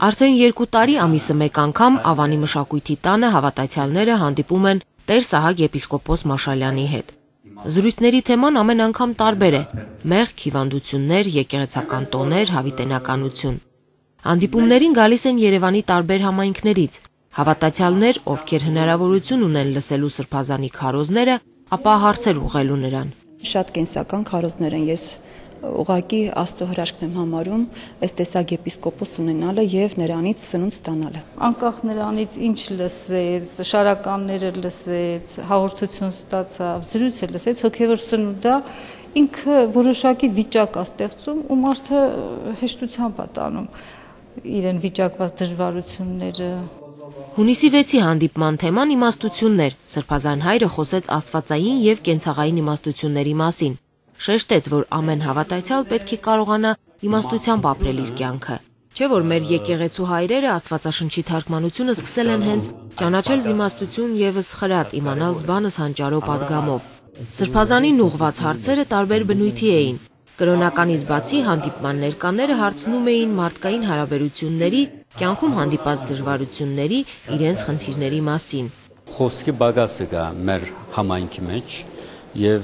Արդեն 2 տարի ամիսը մեկ անգամ Ավանի մշակույթի տանը հավատացյալները հանդիպում են Տեր Սահակ եպիսկոպոս Մաշալյանի հետ։ Զրույցների թեման ամեն անգամ տարբեր է՝ մեղք, հիվանդություններ, եկեղեցական տոներ, հավիտենականություն։ Հանդիպումներին գալիս են Երևանի տարբեր համայնքներից։ Հավատացյալներ, ովքեր հնարավորություն ունեն լսելու սրբազանի քարոզները, ապա հարցեր ուղղելու նրան։ Շատ կենսական քարոզներ են, ես ուղղակի Աստծո հրաշքն եմ համարում այս տեսակ եպիսկոպոս ունենալը եւ նրանից սնունդ ստանալը։ Անկախ նրանից ինչ լսեց, շարականները լսեց, հաղորդություն ստացավ, զրույց լսեց, հոգեվոր սնունդա ինքը որոշակի վիճակ է ստեղծում ու մարդը հեշտությամբ է տանում իրեն վիճակված դժվարությունները։ Հունիսի 6-ի հանդիպման թեման իմաստությունն էր։ Սրբազան հայրը խոսեց աստվածային եւ կենցաղային իմաստությունների մասին։ Շեշտեց, որ ամեն հավատացյալ պետք է կարողանա իմաստությամբ ապրել իր կյանքը։ Չէ՞ որ մեր եկեղեցու հայրերը Աստվածաշնչի թարգմանությունը սկսել են հենց ճանաչել իմաստություն եւս խրատ, իմանալ զբանս հանճարո պատգամով։ Սրբազանին ուղղված հարցերը տարբեր բնույթի էին։ Կրոնականից բացի հանդիպման ներկաները հարցնում էին մարդկային հարաբերությունների, կյանքում հանդիպած դժվարությունների, իրենց խնդիրների մասին։ Խոսքի բագասը կա մեր համայնքի մեջ եւ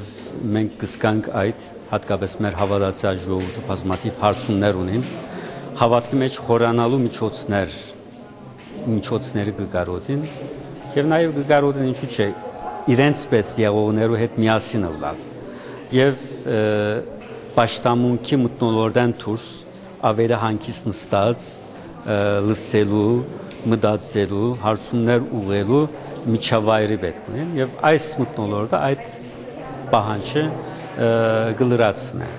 մենք կսկանք այդ հատկապես մեր հավատացյալ ժողովուրդը բազմաթիվ հարցումներ ունին հավատքի մեջ խորանալու միջոցները կկարոտին եւ նաեւ կկարոտին ինչու՞ չէ իրենց պես եղողներու հետ միասին լալ եւ պաշտամունքի մտնոլորտան դուրս ավելի հանգիստ նստած լսելու, մտածելու, հարցումներ ուղղելու միջավայրի պետք ունեն եւ այս մտնոլորտը այդ պահանջը կլրացնի։